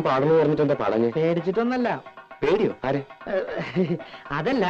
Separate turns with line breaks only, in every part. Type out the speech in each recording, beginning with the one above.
പാടുന്നു പറഞ്ഞിട്ട് എന്താ പറഞ്ഞ്?
പേടിച്ചിട്ടൊന്നല്ല.
പേടിയോ? ആര്?
അതല്ല,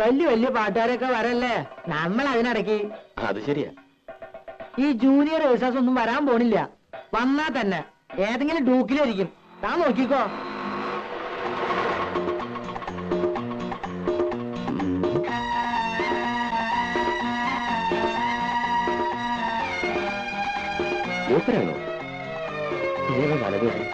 വലിയ വലിയ പാട്ടുകാരൊക്കെ വരല്ലേ, നമ്മൾ അതിനിടയ്ക്ക്.
അത് ശരിയാ.
ഈ ജൂനിയർ ഏഴ്സാസ് ഒന്നും വരാൻ പോണില്ല. വന്നാ തന്നെ ഏതെങ്കിലും ഡൂക്കിലായിരിക്കും. താൻ നോക്കിക്കോ.
മൂപ്പരാണോ? ഇങ്ങനെ വലതുകാരി.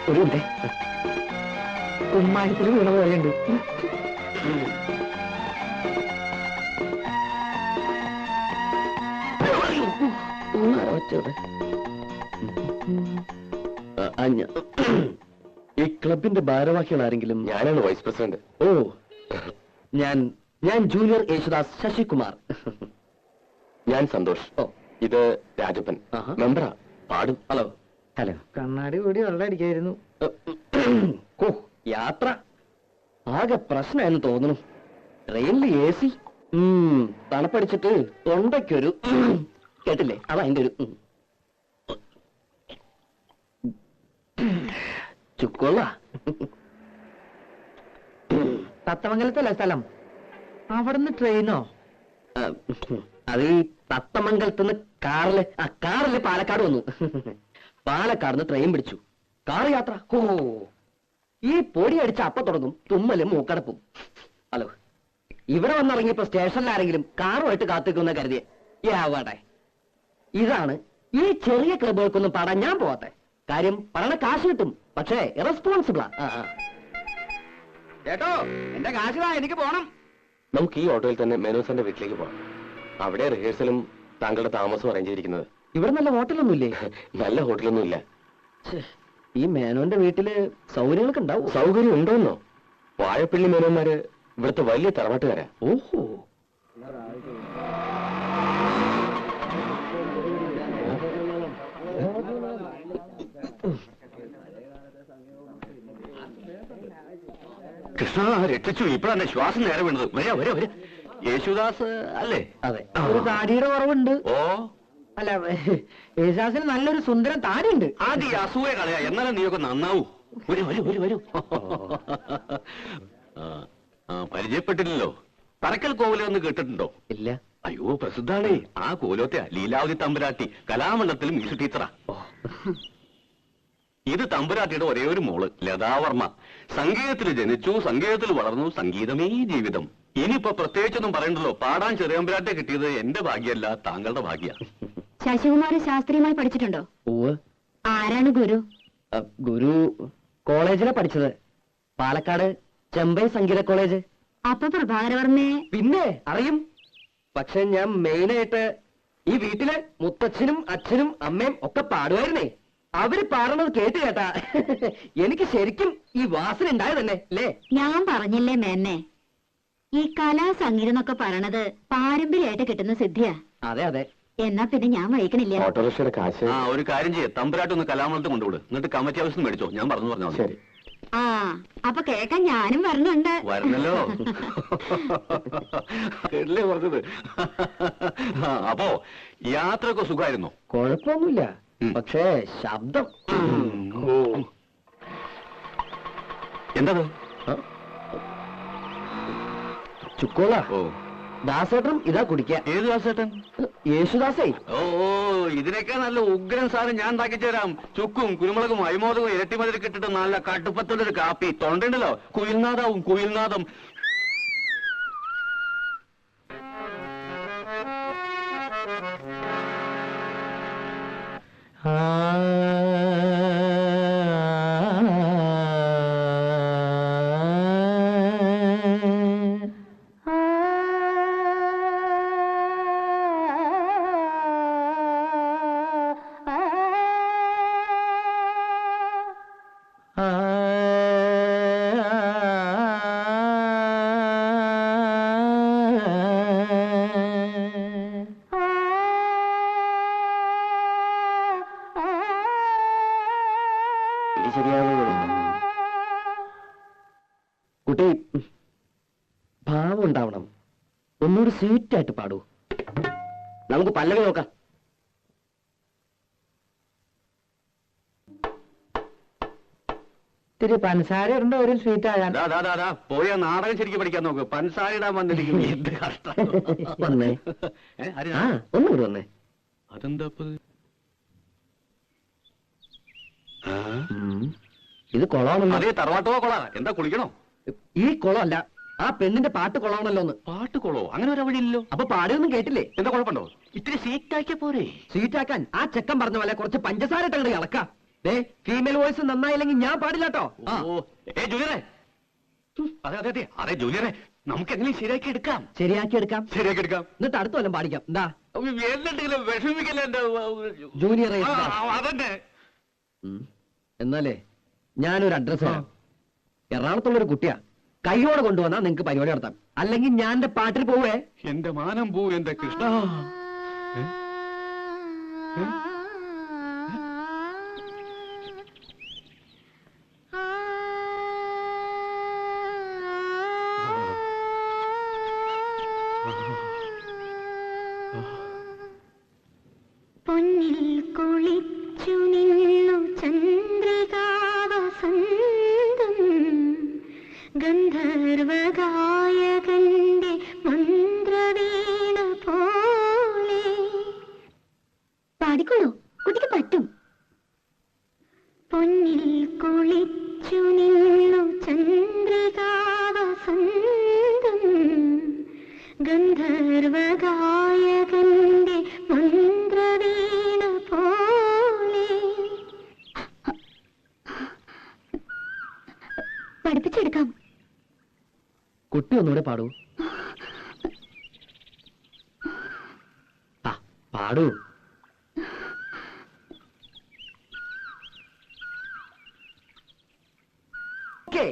ഒരു ഉണ്ട് കുമ്മായത്തിൽ വീണ പോലെയുണ്ട്.
ഈ ക്ലബിന്റെ ഭാരവാഹികൾ ആരെങ്കിലും? ഞാനാണ് വൈസ് പ്രസിഡന്റ്. ഓ, ഞാൻ ജൂനിയർ യേശുദാസ് ശശികുമാർ. ഞാൻ സന്തോഷ്. ഓ, ഇത് രാജപ്പൻ, മെമ്പറാ. പാടും. ഹലോ. ഹലോ.
കണ്ണാടി കൂടി വെള്ളം അടിക്കായിരുന്നു.
ഓ, യാത്ര ആകെ പ്രശ്നമായെന്ന് തോന്നുന്നു. ട്രെയിനിൽ AC, തണുപ്പടിച്ചിട്ട് തൊണ്ടയ്ക്കൊരു കേട്ടില്ലേ, അതാ അതിന്റെ ഒരു ചുക്കൊള്ള.
തത്തമംഗലത്തല്ല സ്ഥലം? അവിടുന്ന് ട്രെയിനോ?
അത് ഈ തത്തമംഗലത്തുനിന്ന് കാറില് പാലക്കാട് വന്നു. പാലക്കാട് ട്രെയിൻ പിടിച്ചു. കാർ യാത്ര. ഓ, ഈ പൊടി അടിച്ച അപ്പ തുടങ്ങും തുമ്മലും മൂക്കടപ്പും. ഹലോ, ഇവിടെ വന്നിറങ്ങിയപ്പോ സ്റ്റേഷനിൽ ആരെങ്കിലും കാറുമായിട്ട് കാത്തിക്കുന്ന കരുതിയ യാവട്ടെ. ഇതാണ് ഈ ചെറിയ ക്ലബുകൾക്കൊന്നും പാടാൻ ഞാൻ പോവാത്തെ. കാര്യം പറയണ കാശ് കിട്ടും, പക്ഷേ ഇറസ്പോൺസിബിളാ.
കേട്ടോ, എന്റെ കാശിതാ, എനിക്ക് പോണം.
നമുക്ക് ഈ ഓട്ടോയിൽ തന്നെ മേനോസന്റെ വീട്ടിലേക്ക് പോവാം. അവിടെ റിഹേഴ്സലും താങ്കളുടെ താമസവും അറേഞ്ച് ചെയ്തിരിക്കുന്നത്.
ഇവിടെ നല്ല ഹോട്ടലൊന്നുമില്ലേ?
നല്ല ഹോട്ടലൊന്നും ഇല്ല.
ഈ മേനോന്റെ വീട്ടില് സൗകര്യങ്ങളൊക്കെ ഉണ്ടാവും.
സൗകര്യം ഉണ്ടോന്നോ? വാഴപ്പള്ളി മേനോന്മാര് ഇവിടുത്തെ വലിയ തറവാട്ടുകാരാ.
ഓഹോ.
കൃഷ്ണ രക്ഷിച്ചു. ഇപ്പോഴാണ് ശ്വാസം നേരെ വീണത്. വരെ യേശുദാസ് അല്ലേ?
അതെ. ഒരു താടിയുടെ കുറവുണ്ട്.
ഓ,
അല്ല, യേശുദാസിന് നല്ലൊരു സുന്ദരം താടിയുണ്ട്.
ആദ്യം ഈ അസൂയ കളയാ, എന്നാലും നീയൊക്കെ നന്നാവൂ. വരൂ. പരിചയപ്പെട്ടില്ലല്ലോ. തറക്കൽ കോവിലൊന്ന് കേട്ടിട്ടുണ്ടോ?
ഇല്ല.
അയ്യോ, പ്രസിദ്ധാണേ. ആ കോലോത്തെ ലീലാവതി തമ്പുരാട്ടി കലാമണ്ഡലത്തിൽ മ്യൂസിക് ടീച്ചറാ. ഇത് തമ്പുരാട്ടിയുടെ ഒരേ ഒരു മോള് ലതാവർമ്മ. സംഗീതത്തിൽ ജനിച്ചു, സംഗീതത്തിൽ വളർന്നു, സംഗീതമേ ജീവിതം. ഇനിയിപ്പോ പ്രത്യേകിച്ചൊന്നും പറയണ്ടല്ലോ. പാടാൻ ചെറിയമ്പുരാട്ടെ കിട്ടിയത് എന്റെ ഭാഗ്യമല്ല, താങ്കളുടെ ഭാഗ്യ.
ശശികുമാർ ശാസ്ത്രീയമായി പഠിച്ചിട്ടുണ്ടോ? ആരാണ് ഗുരു?
ഗുരു കോളേജിലെ പഠിച്ചത്, പാലക്കാട് ചെമ്പൈ സംഗീത കോളേജ്.
അപ്പൊ പ്രഭാകരവർമ്മയെ
പിന്നെ അറിയും. പക്ഷെ ഞാൻ മെയിനായിട്ട് ഈ വീട്ടിലെ മുത്തച്ഛനും അച്ഛനും അമ്മയും ഒക്കെ പാടുമായിരുന്നേ. അവര് പാടുന്നത് കേട്ടാ എനിക്ക് ശരിക്കും ഈ വാസന ഉണ്ടായത് തന്നെ അല്ലേ?
ഞാൻ പറഞ്ഞില്ലേ മേന്നെ, ഈ കലാ സംഗീതം എന്നൊക്കെ പറയണത് പാരമ്പര്യമായിട്ട് കിട്ടുന്ന സിദ്ധിയാ.
അതെ.
എന്നാ പിന്നെ ഞാൻ വഹിക്കണില്ല.
ഓട്ടോറിക്ഷയുടെ കാശ്. ഒരു കാര്യം ചെയ്യേ, തമ്പുരാട്ടൊന്ന് കലാമണ്ഡലത്തിൽ കൊണ്ടുവിട്. എന്നിട്ട് കമ്മിറ്റി ഹൗസിൽ മേടിച്ചോ. ഞാൻ പറഞ്ഞോ. ശരി.
അപ്പൊ കേക്കാൻ ഞാനും വരണുണ്ട്.
വരണല്ലോ. കേട്ടില്ലേ പറഞ്ഞത്? അപ്പോ യാത്രയൊക്കെ സുഖമായിരുന്നോ?
കുഴപ്പമൊന്നുമില്ല, പക്ഷേ ശബ്ദം.
എന്തത്?
ചുക്കോള.
ഓ,
ദാസേട്ടൻ ഇതാ കുടിക്കാൻ.
ഏത് ദാസേട്ടൻ?
യേശുദാസേ.
ഓ, ഇതിനൊക്കെ നല്ല ഉഗ്രൻ സാധനം ഞാൻ ഉണ്ടാക്കി തരാം. ചുക്കും കുരുമുളകും അരിമോദകവും ഇരട്ടിമതിൽ കിട്ടിട്ട് നല്ല കട്ടുപ്പത്തുള്ളൊരു കാപ്പി. തൊണ്ടുണ്ടല്ലോ, കുയിൽനാദം.
കുട്ടി, ഭാവം ഉണ്ടാവണം. ഒന്നുകൂടി സ്വീറ്റായിട്ട് പാടൂ.
നമുക്ക് പല്ലവി നോക്കാം.
ഇത്തിരി പഞ്ചസാര ഉണ്ടോ ഒരു സ്വീറ്റ് ആകാൻ?
പോയ നാടകം ശരിക്കും പഠിക്കാൻ നോക്ക്. പഞ്ചസാര ഇടാൻ വന്നിരിക്കും. എന്ത് കഷ്ടം.
വന്നേ. ആ ഒന്നും കൂടി വന്നേ.
അതെന്താ
ഇത് കൊള്ളാമല്ലോ.
അതേ തറവാട്ടോ കൊളാ. എന്താ കുളിക്കണോ?
ഈ കുളമല്ല, ആ പെണ്ണിന്റെ പാട്ട് കൊള്ളാമല്ലോ ഒന്ന്.
പാട്ട് കൊളോ? അങ്ങനെ ഒരു വഴിയില്ലല്ലോ.
അപ്പൊ പാടിയൊന്നും കേട്ടില്ലേ?
എന്താ കുഴപ്പമുണ്ടോ? ഇത്തിരി സീറ്റാക്കിയ പോരെ.
സ്വീറ്റാക്കാൻ ആ ചെക്കൻ പറഞ്ഞ പോലെ കുറച്ച് പഞ്ചസാര ഇട്ടങ്ങട് ഇളക്കാം. ഫീമെയിൽ വോയിസ് നന്നായില്ലെങ്കിൽ ഞാൻ പാടില്ല കേട്ടോ.
ജൂനിയറെ, അതെ ജൂനിയറെ, നമുക്ക് എങ്ങനെയും ശരിയാക്കി എടുക്കാം.
ശരിയാക്കി എടുക്കാം. എന്നിട്ട് അടുത്ത കൊല്ലം പാടിക്കാം. എന്താ
എന്തെങ്കിലും വിഷമിക്കല്ലേ എന്റെ
ജൂനിയർ?
അതന്നെ.
എന്നാലേ ഞാനൊരു അഡ്രസ് തരാം. എറണാകുളത്തുള്ളൊരു കുട്ടിയാ. കൈയോടെ കൊണ്ടുവന്നാ നിങ്ങക്ക് പരിപാടി നടത്താം. അല്ലെങ്കിൽ ഞാൻ എന്റെ പാട്ടിൽ പോവേ.
എന്റെ മാനം പോ എന്റെ കൃഷ്ണ.
പൊന്നിൽ കുളിച്ചു നിന്നു ചന്ദ്രികാവസന്തം ഗന്ധർവഗായകന്റെ മന്ത്രവീണ പോലെ. പാടിക്കോളൂ, കുട്ടിക്ക് പറ്റും. പൊന്നിൽ കുളിച്ചു നിന്നു ചന്ദ്രികാവസന്തം ഗന്ധർവഗായകന്റെ മന്ത്രവീണ പോലെ. പഠിപ്പിച്ചെടുക്കാം.
കുട്ടി ഒന്നുകൂടെ പാടൂ. പാടൂ. ഓക്കേ.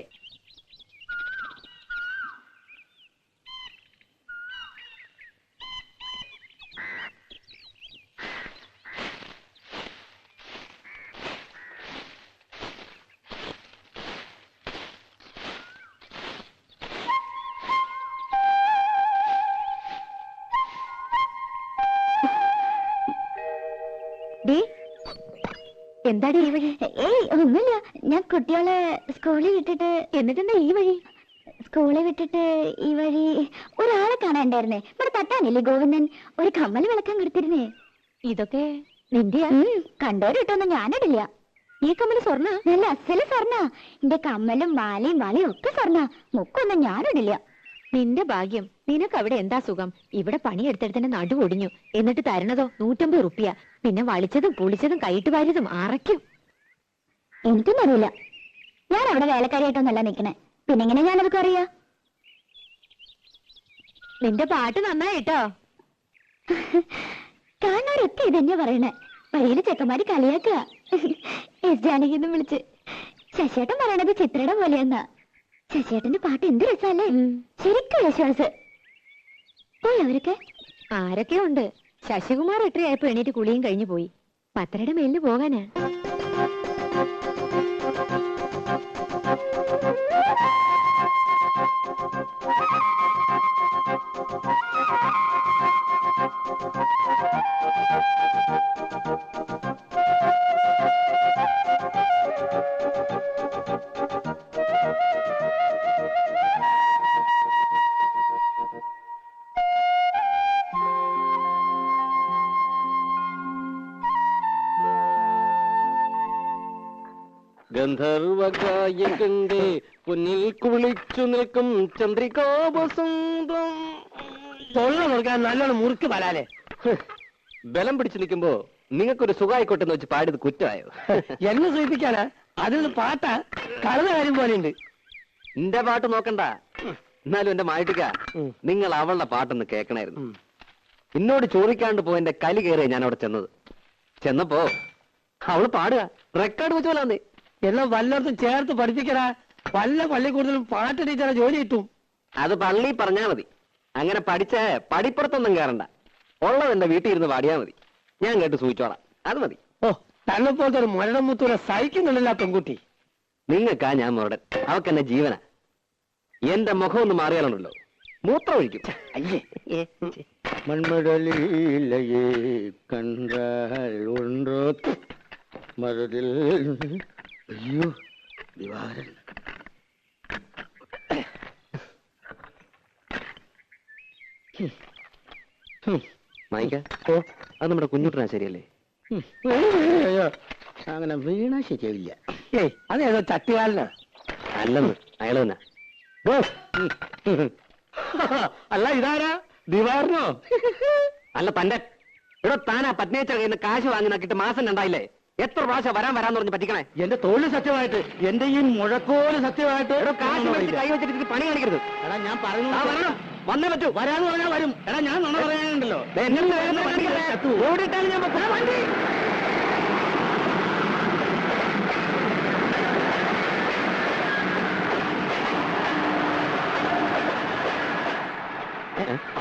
എന്താടി ഈ വഴി? ഏയ് ഒന്നുമില്ല, ഞാൻ കുട്ടികളെ സ്കൂളിൽ വിട്ടിട്ട്. എന്നിട്ടെന്താ ഈ വഴി? സ്കൂളിൽ വിട്ടിട്ട് ഈ വഴി ഒരാളെ കാണാണ്ടായിരുന്നേ. ഇവിടെ തട്ടാനില്ലേ ഗോവിന്ദൻ, ഒരു കമ്മൽ വിളക്കാൻ കൊടുത്തിരുന്നേ. ഇതൊക്കെ നിന്റെയാ? കണ്ടോരിട്ടൊന്നും ഞാനിടില്ല. ഈ കമ്മല് സ്വർണ്ണ? നല്ല അസല് സ്വർണ്ണ. എന്റെ കമ്മലും മാലയും വളയും ഒക്കെ സ്വർണ്ണ. മുക്കൊന്നും ഞാനിടില്ല. നിന്റെ ഭാഗ്യം. നിനക്ക് അവിടെ എന്താ സുഖം? ഇവിടെ പണിയെടുത്തെടുത്തിന്റെ നടു ഒടിഞ്ഞു. എന്നിട്ട് തരണതോ 150 റുപ്യ. പിന്നെ വളിച്ചതും പുളിച്ചതും കൈയിട്ട് വാരിയതും അറയ്ക്കും. എനിക്കൊന്നും അറിയില്ല. ഞാൻ അവിടെ വേലക്കാരിയായിട്ടൊന്നല്ല നിക്കണേ. പിന്നെങ്ങനെ ഞാനതൊക്കെ അറിയാ? നിന്റെ പാട്ട് നന്നായിട്ടോ. കാണാനൊക്കെ ഇതന്നെ പറയണേ. വഴിയില് ചെക്കന്മാര് കളിയാക്കുക. എസ് ജാനകിന്ന് വിളിച്ച്. ശശിയേട്ടൻ പറയണത് ചിത്രയുടെ പോലെയെന്നാ. ശശിയേട്ടന്റെ പാട്ട് എന്ത് രസല്ലേ, ശരിക്കും വിശ്വാസ്. പോയി അവരൊക്കെ? ആരൊക്കെ ഉണ്ട്. ശശികുമാർ എട്ടരയായപ്പോ എണീറ്റ് കുളിയും കഴിഞ്ഞു പോയി. പത്തരയുടെ മേലിന് പോകാനാ.
ഗന്ധർവഗായകന്റെ പൊന്നിൽ കുളിച്ചു നിൽക്കും ചന്ദ്രികാവസന്തം. തൊള്ള നോക്കാൻ നല്ലോണം മുറുക്ക് വരാലേ. ബലം പിടിച്ചു നിൽക്കുമ്പോ നിങ്ങൾക്കൊരു സുഖമായിക്കോട്ടെ എന്ന് വെച്ച് പാടിയത് കുറ്റമായോ? എന്നെ സൂചിപ്പിക്കാനാ? അതിൽ പാട്ടാ കളന്ന കാര്യം പോലെയുണ്ട്. എന്റെ പാട്ട് നോക്കണ്ട. എന്നാലും എന്റെ മായിട്ടിക്ക, നിങ്ങൾ അവളുടെ പാട്ടൊന്ന് കേൾക്കണായിരുന്നു. എന്നോട് ചോദിക്കാണ്ട് പോയി എന്റെ കലി കയറിയ ഞാൻ അവിടെ ചെന്നപ്പോ അവള് പാടുക റെക്കോർഡ് വെച്ച് പോലാന്നേ. എല്ലാം വല്ലയിടത്തും ചേർത്ത് പഠിപ്പിക്കടാ. വല്ല പള്ളിക്കൂടുതലും പാട്ട് ടീച്ചറെ ജോലി കിട്ടും. അത് പള്ളി പറഞ്ഞാ മതി. അങ്ങനെ പഠിച്ച പടിപ്പുറത്തൊന്നും കയറണ്ട. ഉള്ളത് എന്റെ വീട്ടിൽ ഇരുന്ന് പാടിയാ മതി. ഞാൻ കേട്ട് സൂചിച്ചോളാം. അത് മതി. ഓ, തന്നെപ്പോലത്തെ ഒരു മരണം മുത്തൂരെ സഹിക്കുന്നുണ്ടല്ലോ പെൺകുട്ടി. നിങ്ങൾക്കാ ഞാൻ മുരടൻ, അവക്ക് എന്നെ ജീവന. എന്റെ മുഖം ഒന്ന് മാറിയാലുണ്ടല്ലോ മൂത്രം ഒഴിക്കും. അയ്യേ. മൺമടലില്ലയേ കണ്ടാൽ ഒன்றോ മറുതിൽ. അയ്യോ ദിവാരൻ.
മായിക്ക അത് നമ്മുടെ കുഞ്ഞുട്ടനാ ശരിയല്ലേ?
അങ്ങനെ വീണാ ശരിയാവില്ല. അതേതോ ചട്ടികാലനാ.
അല്ലെന്ന് അയാൾ തന്നെ.
അല്ല ഇതാരാ ദിവാരനോ?
അല്ല തന്റെ ഇവിടെ താനാ പത്നിയച്ച കയ്യിൽ നിന്ന് കാശ് വാങ്ങി നോക്കിയിട്ട് മാസം രണ്ടായില്ലേ? എത്ര പ്രാവശ്യം വരാന്ന് പറഞ്ഞ് പറ്റിക്കണേ?
എന്റെ തോളിൽ സത്യമായിട്ട്, എന്റെ ഈ മുഴക്കോല് സത്യമായിട്ട്.
കാശ് മേടിച്ച് കൈ വെച്ചിട്ട് പണി കാണിക്കരുത്.
എടാ ഞാൻ പറഞ്ഞു
വരണം, വന്നേ പറ്റൂ.
വരാന്ന് പറഞ്ഞാൽ വരും. എടാ ഞാൻ നുണ പറയാനുണ്ടല്ലോ.
ഓടിയിട്ടാണ് ഞാൻ വണ്ടി.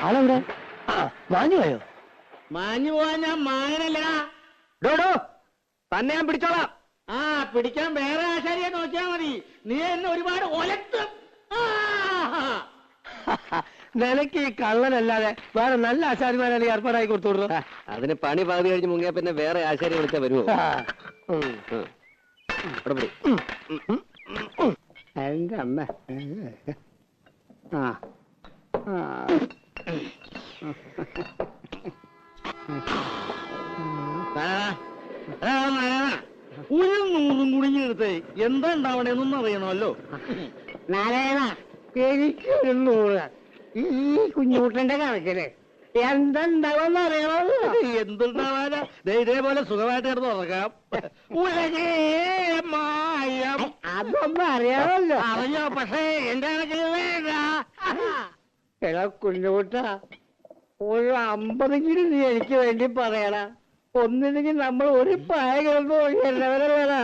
ആളെവിടെ? മാഞ്ഞു പോയോ?
മാഞ്ഞു പോവാൻ ഞാൻ മാങ്ങനല്ല.
ഡോഡോ തന്നെ ഞാൻ പിടിച്ചോളാം.
ആ പിടിക്കാൻ വേറെ ആശാരിയെ നോക്കിയാ മതി. നീ എന്നെ ഒരുപാട് ഒലത്തും.
നിനക്ക് ഈ കള്ളനല്ലാതെ വേറെ നല്ല ആശാരിമാരെ ഏർപ്പാടായി കൊടുത്തോളൂ. അതിന് പണി പകുതി കഴിഞ്ഞ് മുങ്ങിയാ പിന്നെ വേറെ ആശാരി വിളിച്ചാ വരുമോ?
എന്റെ അമ്മ. ആ ഒരു നൂറും കുടുങ്ങിയെടുത്ത് എന്താ ഉണ്ടാവണേന്നൊന്നും അറിയണമല്ലോ. നാരായണ, എനിക്കൊരു നൂറ് ഈ കുഞ്ഞൂട്ടന്റെ കണക്കില് എന്തുണ്ടാവുമെന്ന് അറിയണമല്ലോ. എന്തുണ്ടാവാനാ? ഇതേപോലെ സുഖമായിട്ട് കിടന്ന് ഉറക്കാം. അതൊന്നും അറിയാമല്ലോ. അറിയോ? പക്ഷേ എന്റെ കണക്കിൽ വേണ്ട. എടാ കുഞ്ഞൂട്ട, ഒരു 50 നീ എനിക്ക് വേണ്ടി പറയണ. ഒന്നില്ലെങ്കിൽ നമ്മൾ ഒരു പായ കിടന്നു എല്ലാവരും.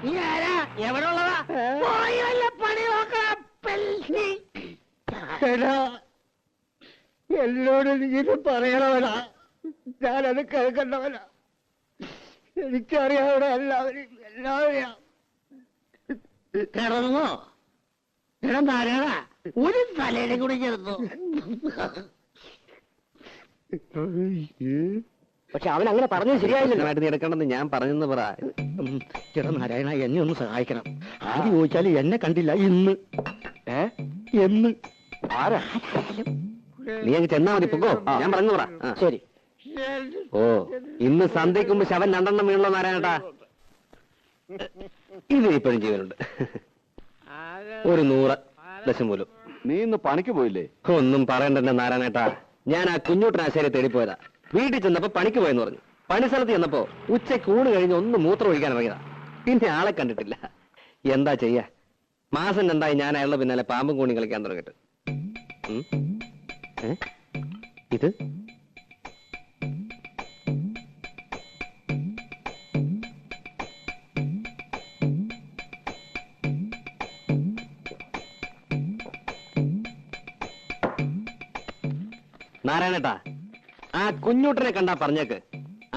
നീ ആരാ? എവിടെ ഉള്ളതാ? പണി നോക്കാം. എടാ എന്നോട് നീ പറയണവനാ. ഞാനത് കേൾക്കണ്ടവനാ. എനിക്കറിയാവിടെ എല്ലാവരും എല്ലാവരെയും. കിടന്നോ? എടാ നാരായണ, ഒരു തലയുടെ കൂടി ചേർന്നു.
പക്ഷെ അവൻ അങ്ങനെ പറഞ്ഞത് ശരിയായില്ല. നീ എടുക്കണമെന്ന് ഞാൻ പറഞ്ഞെന്ന് പറ.
ചേട്ടാ നാരായണ, എന്നെ ഒന്ന് സഹായിക്കണം. ആദ്യം ചോദിച്ചാല് എന്നെ കണ്ടില്ല ഇന്ന്. എന്ന്
ആരാ? നീ അങ്ങ് ചെന്നാ മതി. പൊക്കോ, ഞാൻ പറഞ്ഞു പറ. ശരി. ഓ, ഇന്ന് സന്ധ്യയ്ക്ക് മുമ്പ് ശവൻ 2 വീണല്ലോ നാരായണേട്ടാ. ഇത് ഇപ്പോഴും ജീവനുണ്ട്. ഒരു 100 ദശം പോലും.
നീ ഇന്ന് പണിക്ക് പോയില്ലേ?
ഒന്നും പറയണ്ടെന്നെ നാരായണേട്ടാ. ഞാൻ ആ കുഞ്ഞൂട്ടനാശാരിയെ തേടിപ്പോയതാ. വീട്ടിൽ ചെന്നപ്പോ പണിക്ക് പോയെന്ന് പറഞ്ഞു. പണി സ്ഥലത്ത് ചെന്നപ്പോ ഉച്ചയ്ക്ക് ഊണ് കഴിഞ്ഞ് ഒന്ന് മൂത്രം ഒഴിക്കാൻ ഇറങ്ങിയതാ. പിന്നെ ആളെ കണ്ടിട്ടില്ല. എന്താ ചെയ്യാ? മാസം 2 ഞാൻ അയാളുടെ പിന്നാലെ പാമ്പും കൂണി കളിക്കാൻ തുടങ്ങിട്ട്. ഇത് നാരായണേട്ടാ, ആ കുഞ്ഞൂട്ടനെ കണ്ടാ പറഞ്ഞേക്ക്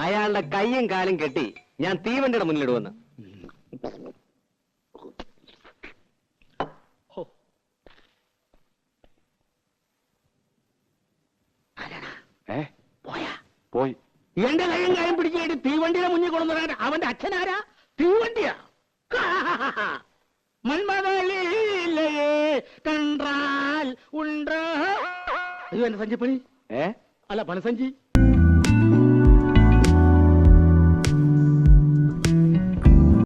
അയാളുടെ കൈയും കാലും കെട്ടി ഞാൻ തീവണ്ടിയുടെ മുന്നിലിടുവെന്ന്.
പോയി.
എന്റെ കൈയും കാര്യം പിടിച്ചിട്ട് തീവണ്ടിയുടെ മുന്നിൽ കൊണ്ടുവരാൻ അവന്റെ അച്ഛനാരാ? തീവണ്ടിയാ? മൺമതലില്ലേ കണ്ടാൽ ഉണ്ടോ? അയ്യോ എന്റെ സഞ്ചിപ്പണി. അല്ല പണസഞ്ചി.